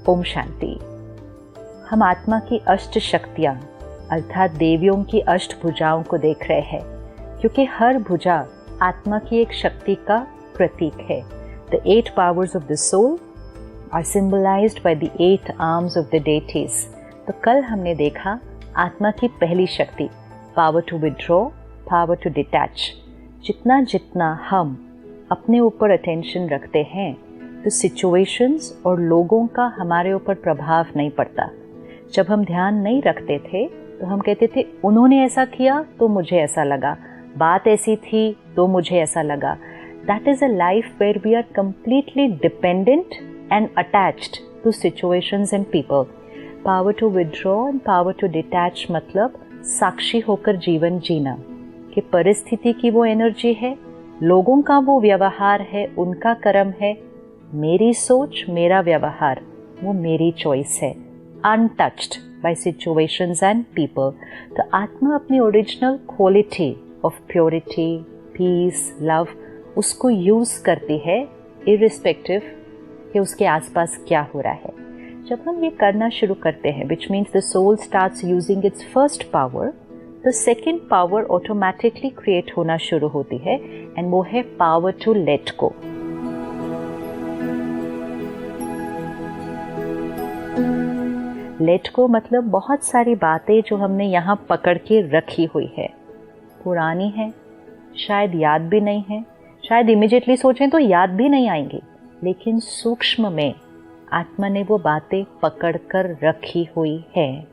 ओम शांति। हम आत्मा की अष्ट शक्तियाँ अर्थात देवियों की अष्ट भुजाओं को देख रहे हैं, क्योंकि हर भुजा आत्मा की एक शक्ति का प्रतीक है। The 8 powers of the soul are symbolized by the 8 arms of the deities. तो कल हमने देखा आत्मा की पहली शक्ति power to withdraw, power to detach। जितना जितना हम अपने ऊपर अटेंशन रखते हैं तो सिचुएशंस और लोगों का हमारे ऊपर प्रभाव नहीं पड़ता। जब हम ध्यान नहीं रखते थे तो हम कहते थे उन्होंने ऐसा किया तो मुझे ऐसा लगा, बात ऐसी थी तो मुझे ऐसा लगा। That is a life where we are completely dependent and attached to situations and people. Power to withdraw and power to detach मतलब साक्षी होकर जीवन जीना कि परिस्थिति की वो एनर्जी है, लोगों का वो व्यवहार है, उनका कर्म है, मेरी सोच मेरा व्यवहार वो मेरी चॉइस है, untouched by situations and people। तो आत्मा अपनी original quality of purity, peace, love उसको यूज करती है इर्रिस्पेक्टिव कि उसके आसपास क्या हो रहा है। जब हम ये करना शुरू करते हैं which means the soul starts using its first power, तो सेकेंड पावर ऑटोमेटिकली क्रिएट होना शुरू होती है एंड वो है power to let go. Let go मतलब बहुत सारी बातें जो हमने यहाँ पकड़ के रखी हुई है, पुरानी है, शायद याद भी नहीं है, शायद इमीडिएटली सोचें तो याद भी नहीं आएंगी, लेकिन सूक्ष्म में आत्मा ने वो बातें पकड़ कर रखी हुई है।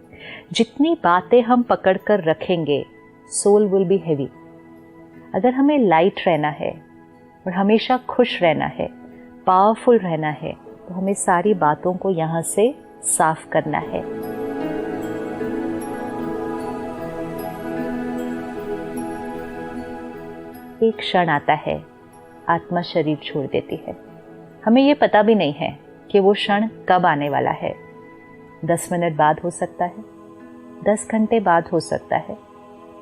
जितनी बातें हम पकड़ कर रखेंगे सोल विल बी हेवी। अगर हमें लाइट रहना है और हमेशा खुश रहना है, पावरफुल रहना है, तो हमें सारी बातों को यहाँ से साफ करना है। एक क्षण आता है, आत्मा शरीर छोड़ देती है। हमें ये पता भी नहीं है कि वो क्षण कब आने वाला है। 10 मिनट बाद हो सकता है, 10 घंटे बाद हो सकता है,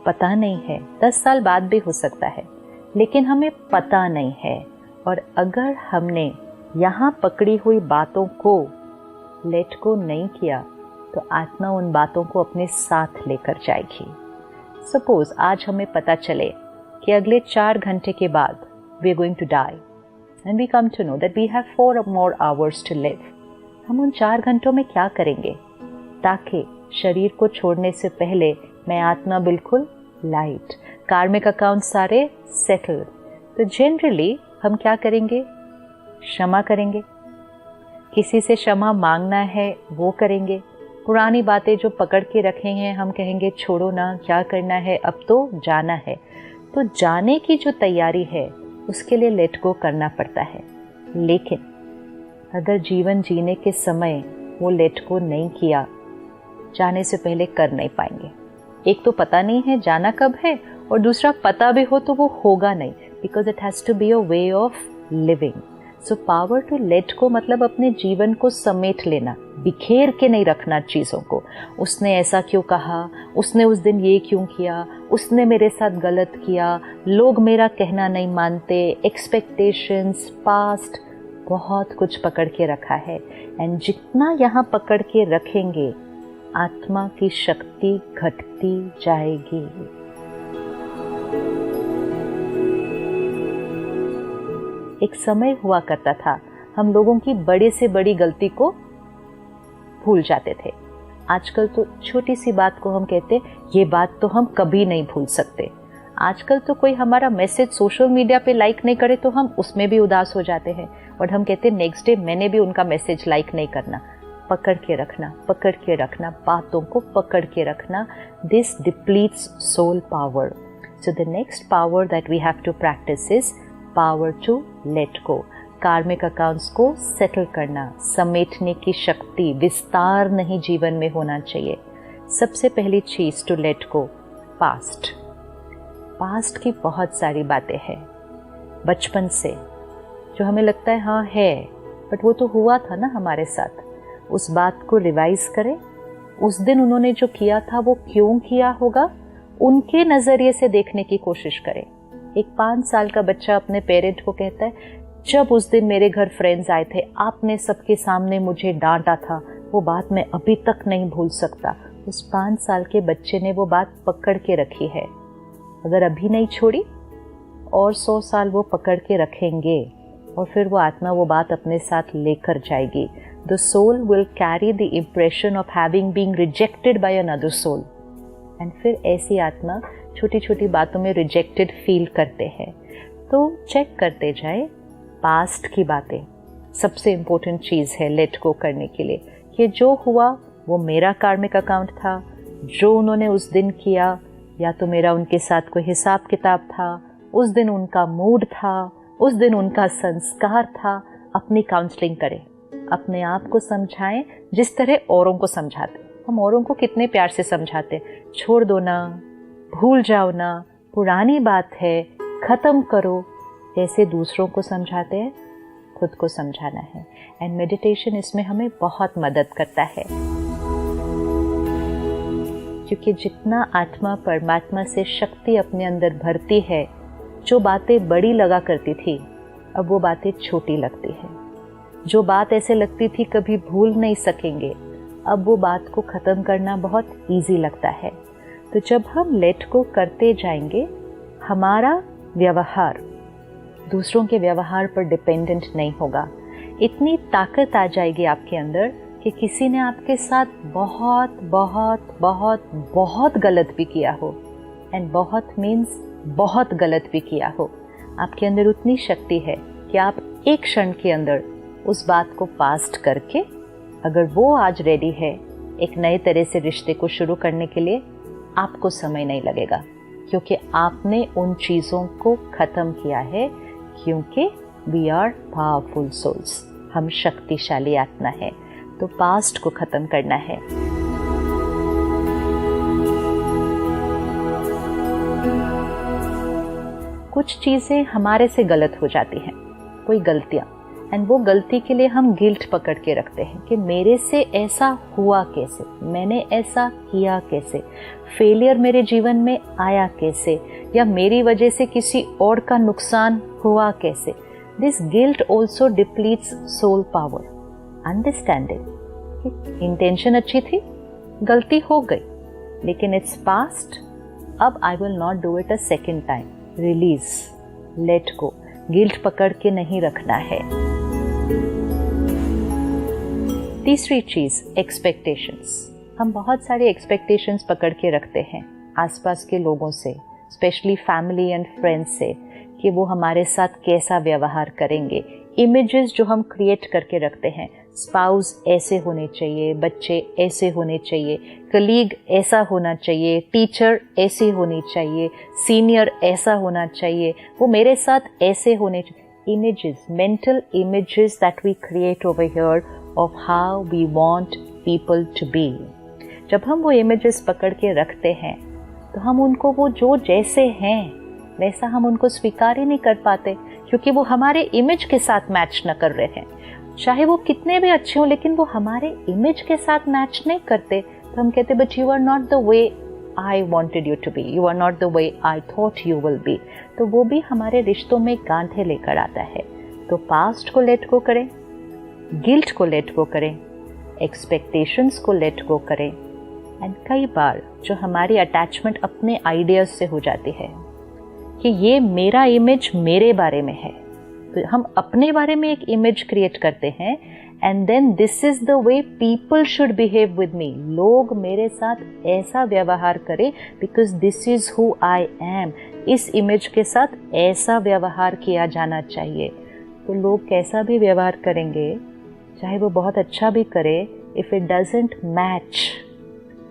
पता नहीं है, 10 साल बाद भी हो सकता है, लेकिन हमें पता नहीं है। और अगर हमने यहाँ पकड़ी हुई बातों को लेट को नहीं किया तो आत्मा उन बातों को अपने साथ लेकर जाएगी। सपोज आज हमें पता चले कि अगले 4 घंटे के बाद we are going to die and we come to know that we have 4 more hours to live. हम उन 4 घंटों में क्या करेंगे ताकि शरीर को छोड़ने से पहले मैं आत्मा बिल्कुल लाइट, कार्मिक अकाउंट सारे सेटल। तो जनरली हम क्या करेंगे? क्षमा करेंगे, किसी से क्षमा मांगना है वो करेंगे। पुरानी बातें जो पकड़ के रखे हैं हम कहेंगे छोड़ो ना, क्या करना है, अब तो जाना है। तो जाने की जो तैयारी है उसके लिए लेट गो करना पड़ता है। लेकिन अगर जीवन जीने के समय वो लेट गो नहीं किया, जाने से पहले कर नहीं पाएंगे। एक तो पता नहीं है जाना कब है, और दूसरा पता भी हो तो वो होगा नहीं, because it has to be a way of living. So power to let go मतलब अपने जीवन को समेट लेना, बिखेर के नहीं रखना चीज़ों को। उसने ऐसा क्यों कहा, उसने उस दिन ये क्यों किया, उसने मेरे साथ गलत किया, लोग मेरा कहना नहीं मानते, एक्सपेक्टेशंस, पास्ट, बहुत कुछ पकड़ के रखा है। एंड जितना यहाँ पकड़ के रखेंगे आत्मा की शक्ति घटती जाएगी। एक समय हुआ करता था हम लोगों की बड़े से बड़ी गलती को भूल जाते थे। आजकल तो छोटी सी बात को हम कहते ये बात तो हम कभी नहीं भूल सकते। आजकल तो कोई हमारा मैसेज सोशल मीडिया पे लाइक नहीं करे तो हम उसमें भी उदास हो जाते हैं और हम कहते नेक्स्ट डे मैंने भी उनका मैसेज लाइक नहीं करना। पकड़ के रखना, पकड़ के रखना, बातों को पकड़ के रखना। This depletes soul power. So the next power that we have to practice is power to let go. Karmic accounts को सेटल करना, समेटने की शक्ति, विस्तार नहीं जीवन में होना चाहिए। सबसे पहली चीज to let go past. Past की बहुत सारी बातें हैं बचपन से जो हमें लगता है हाँ है, बट वो तो हुआ था ना हमारे साथ। उस बात को रिवाइज करें, उस दिन उन्होंने जो किया था वो क्यों किया होगा, उनके नजरिए से देखने की कोशिश करें। एक 5 साल का बच्चा अपने पेरेंट को कहता है जब उस दिन मेरे घर फ्रेंड्स आए थे, आपने सबके सामने मुझे डांटा था, वो बात मैं अभी तक नहीं भूल सकता। उस 5 साल के बच्चे ने वो बात पकड़ के रखी है। अगर अभी नहीं छोड़ी और 100 साल वो पकड़ के रखेंगे और फिर वो आत्मा वो बात अपने साथ लेकर जाएगी। The soul will carry the impression of having being rejected by another soul. And फिर ऐसी आत्मा छोटी छोटी बातों में रिजेक्टेड फील करते हैं। तो चेक करते जाए पास्ट की बातें। सबसे इम्पोर्टेंट चीज़ है लेट गो करने के लिए कि जो हुआ वो मेरा कार्मिक अकाउंट था, जो उन्होंने उस दिन किया या तो मेरा उनके साथ कोई हिसाब किताब था, उस दिन उनका मूड था, उस दिन उनका संस्कार था। अपनी काउंसलिंग करें, अपने आप को समझाएं जिस तरह औरों को समझाते। हम औरों को कितने प्यार से समझाते, छोड़ दो ना, भूल जाओ ना, पुरानी बात है, खत्म करो। जैसे दूसरों को समझाते हैं, खुद को समझाना है। एंड मेडिटेशन इसमें हमें बहुत मदद करता है, क्योंकि जितना आत्मा परमात्मा से शक्ति अपने अंदर भरती है, जो बातें बड़ी लगा करती थी अब वो बातें छोटी लगती है। जो बात ऐसे लगती थी कभी भूल नहीं सकेंगे, अब वो बात को ख़त्म करना बहुत इजी लगता है। तो जब हम लेट को करते जाएंगे, हमारा व्यवहार दूसरों के व्यवहार पर डिपेंडेंट नहीं होगा। इतनी ताकत आ जाएगी आपके अंदर कि किसी ने आपके साथ बहुत बहुत बहुत बहुत गलत भी किया हो, एंड बहुत मीन्स बहुत गलत भी किया हो, आपके अंदर उतनी शक्ति है कि आप एक क्षण के अंदर उस बात को पास्ट करके, अगर वो आज रेडी है एक नए तरह से रिश्ते को शुरू करने के लिए, आपको समय नहीं लगेगा, क्योंकि आपने उन चीज़ों को ख़त्म किया है। क्योंकि वी आर पावरफुल सोल्स, हम शक्तिशाली आत्मा है। तो पास्ट को ख़त्म करना है। कुछ चीज़ें हमारे से गलत हो जाती हैं, कोई गलतियाँ, एंड वो गलती के लिए हम गिल्ट पकड़ के रखते हैं कि मेरे से ऐसा हुआ कैसे, मैंने ऐसा किया कैसे, फेलियर मेरे जीवन में आया कैसे, या मेरी वजह से किसी और का नुकसान हुआ कैसे। This guilt also depletes soul power. Understanding, intention अच्छी थी, गलती हो गई, लेकिन इट्स पास्ट, अब I will not do it a second time. Release, let go, guilt पकड़ के नहीं रखना है। तीसरी चीज, एक्सपेक्टेशंस। हम बहुत सारे एक्सपेक्टेशंस पकड़ के रखते हैं आसपास के लोगों से, स्पेशली फैमिली एंड फ्रेंड्स से, कि वो हमारे साथ कैसा व्यवहार करेंगे। इमेजेस जो हम क्रिएट करके रखते हैं, स्पाउस ऐसे होने चाहिए, बच्चे ऐसे होने चाहिए, कलीग ऐसा होना चाहिए, टीचर ऐसी होनी चाहिए, सीनियर ऐसा होना चाहिए, वो मेरे साथ ऐसे होने चाहिए। Images, mental images that we create over here of how we want people to be. जब हम वो इमेजेस पकड़ के रखते हैं तो हम उनको वो जो जैसे हैं वैसा हम उनको स्वीकार ही नहीं कर पाते, क्योंकि वो हमारे इमेज के साथ मैच न कर रहे हैं। चाहे वो कितने भी अच्छे हों, लेकिन वो हमारे इमेज के साथ मैच नहीं करते, तो हम कहते but you are not the way I wanted you to be, you are not the way I thought you will be. तो वो भी हमारे रिश्तों में गांठें लेकर आता है। तो पास्ट को लेट गो करें, गिल्ट को लेट गो करें, एक्सपेक्टेशंस को लेट गो करें। एंड कई बार जो हमारी अटैचमेंट अपने आइडियाज से हो जाती है कि ये मेरा इमेज मेरे बारे में है, तो हम अपने बारे में एक इमेज क्रिएट करते हैं, and then this is the way people should behave with me. लोग मेरे साथ ऐसा व्यवहार करें because this is who I am. इस इमेज के साथ ऐसा व्यवहार किया जाना चाहिए। तो लोग कैसा भी व्यवहार करेंगे, चाहे वो बहुत अच्छा भी करे, if it doesn't match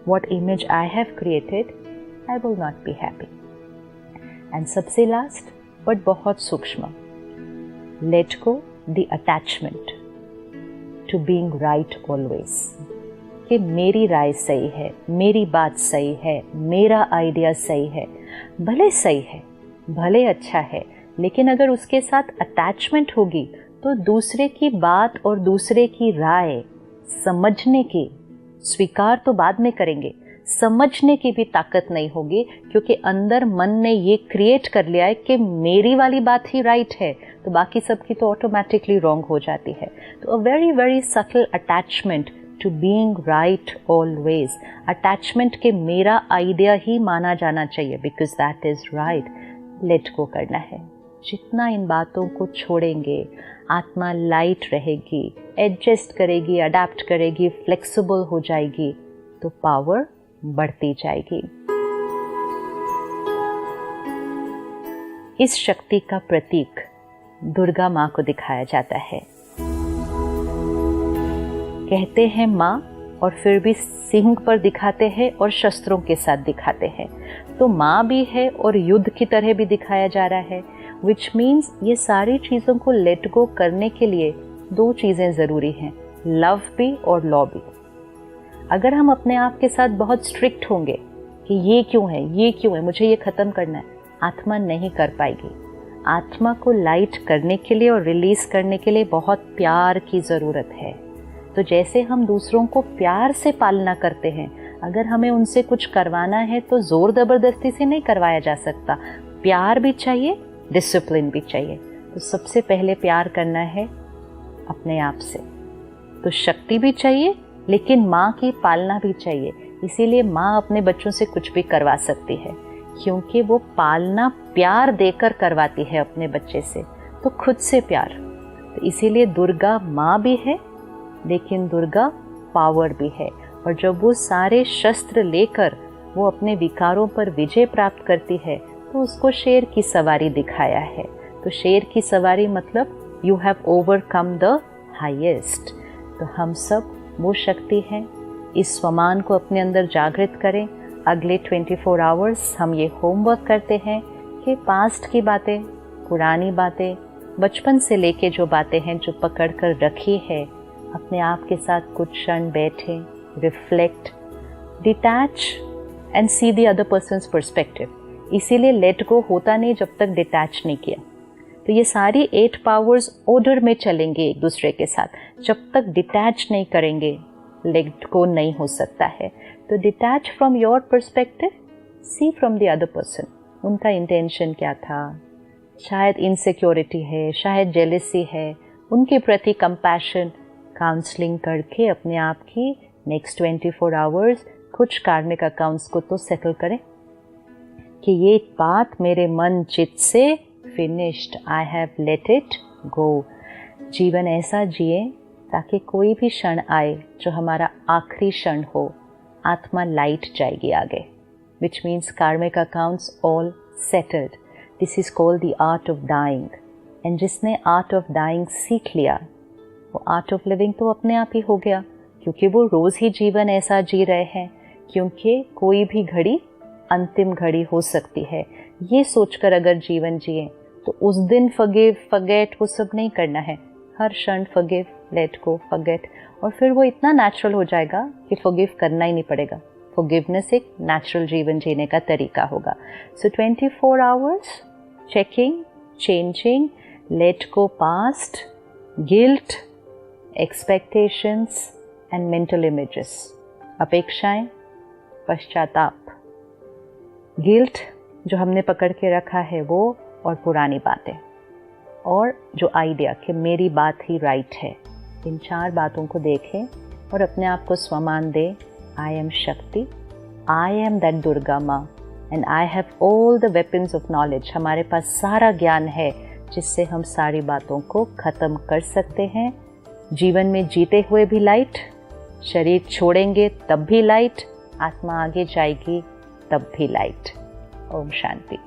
what image I have created, I will not be happy. And सबसे लास्ट बट बहुत सूक्ष्म, let go the attachment to being right always। कि मेरी राय सही है, मेरी बात सही है, मेरा आइडिया सही है, भले सही है, भले अच्छा है, लेकिन अगर उसके साथ अटैचमेंट होगी तो दूसरे की बात और दूसरे की राय समझने की, स्वीकार तो बाद में करेंगे, समझने की भी ताकत नहीं होगी, क्योंकि अंदर मन ने ये क्रिएट कर लिया है कि मेरी वाली बात ही राइट है, तो बाकी सबकी तो ऑटोमेटिकली रॉन्ग हो जाती है। तो a very very subtle attachment to being right always, attachment के मेरा आइडिया ही माना जाना चाहिए because that is right, let go करना है। जितना इन बातों को छोड़ेंगे, आत्मा लाइट रहेगी, एडजस्ट करेगी, अडेप्ट करेगी, फ्लेक्सिबल हो जाएगी, तो पावर बढ़ती जाएगी। इस शक्ति का प्रतीक दुर्गा माँ को दिखाया जाता है। कहते हैं माँ और फिर भी सिंह पर दिखाते हैं और शस्त्रों के साथ दिखाते हैं, तो माँ भी है और युद्ध की तरह भी दिखाया जा रहा है, विच मीन्स ये सारी चीज़ों को लेट गो करने के लिए दो चीज़ें ज़रूरी हैं, लव भी और लॉ भी। अगर हम अपने आप के साथ बहुत स्ट्रिक्ट होंगे कि ये क्यों है, मुझे ये ख़त्म करना है, आत्मा नहीं कर पाएगी। आत्मा को लाइट करने के लिए और रिलीज़ करने के लिए बहुत प्यार की ज़रूरत है। तो जैसे हम दूसरों को प्यार से पालना करते हैं, अगर हमें उनसे कुछ करवाना है तो ज़ोर ज़बरदस्ती से नहीं करवाया जा सकता। प्यार भी चाहिए, डिसिप्लिन भी चाहिए। तो सबसे पहले प्यार करना है अपने आप से। तो शक्ति भी चाहिए, लेकिन माँ की पालना भी चाहिए। इसीलिए माँ अपने बच्चों से कुछ भी करवा सकती है, क्योंकि वो पालना प्यार देकर करवाती है अपने बच्चे से, तो खुद से प्यार। तो इसीलिए दुर्गा माँ भी है, लेकिन दुर्गा पावर भी है। और जब वो सारे शस्त्र लेकर वो अपने विकारों पर विजय प्राप्त करती है, तो उसको शेर की सवारी दिखाया है। तो शेर की सवारी मतलब you have overcome the highest. तो हम सब वो शक्ति है, इस स्वमान को अपने अंदर जागृत करें। अगले 24 आवर्स हम ये होमवर्क करते हैं कि पास्ट की बातें, पुरानी बातें, बचपन से लेके जो बातें हैं जो पकड़ कर रखी है, अपने आप के साथ कुछ क्षण बैठे, reflect, detach and see the other persons perspective. इसीलिए लेट गो होता नहीं जब तक डिटैच नहीं किया। तो ये सारी 8 पावर्स ऑर्डर में चलेंगे एक दूसरे के साथ। जब तक डिटैच नहीं करेंगे, लेट गो नहीं हो सकता है। तो detach from your perspective, see from the other person, उनका इंटेंशन क्या था। शायद इनसिक्योरिटी है, शायद जेलसी है, उनके प्रति कंपैशन, काउंसलिंग करके अपने आप की नेक्स्ट 24 आवर्स कुछ कार्मिक अकाउंट्स को तो सेटल करें कि ये बात मेरे मन चित्त से finished, I have let it go. जीवन ऐसा जिए ताकि कोई भी क्षण आए जो हमारा आखिरी क्षण हो, आत्मा लाइट जाएगी आगे, which means karmic accounts all settled. This is called the art of dying. And जिसने आर्ट ऑफ डाइंग सीख लिया, वो आर्ट ऑफ लिविंग तो अपने आप ही हो गया, क्योंकि वो रोज़ ही जीवन ऐसा जी रहे हैं, क्योंकि कोई भी घड़ी अंतिम घड़ी हो सकती है। ये सोचकर अगर जीवन जिए तो उस दिन फॉरगिव, फॉरगेट, वो सब नहीं करना है। हर क्षण फॉरगिव, लेट गो, फॉरगेट, और फिर वो इतना नेचुरल हो जाएगा कि फॉरगिव करना ही नहीं पड़ेगा। फॉरगिवनेस एक नेचुरल जीवन जीने का तरीका होगा। सो 24 hours checking, changing, late go past, guilt, expectations and mental images, अपेक्षाएं, पश्चाताप, गिल्ट जो हमने पकड़ के रखा है वो, और पुरानी बातें, और जो आइडिया कि मेरी बात ही राइट है। इन 4 बातों को देखें और अपने आप को स्वमान दें, आई एम शक्ति, आई एम दैट दुर्गा माँ, and I have all the weapons of knowledge. हमारे पास सारा ज्ञान है जिससे हम सारी बातों को ख़त्म कर सकते हैं। जीवन में जीते हुए भी लाइट, शरीर छोड़ेंगे तब भी लाइट, आत्मा आगे जाएगी तब भी लाइट। ओम शांति।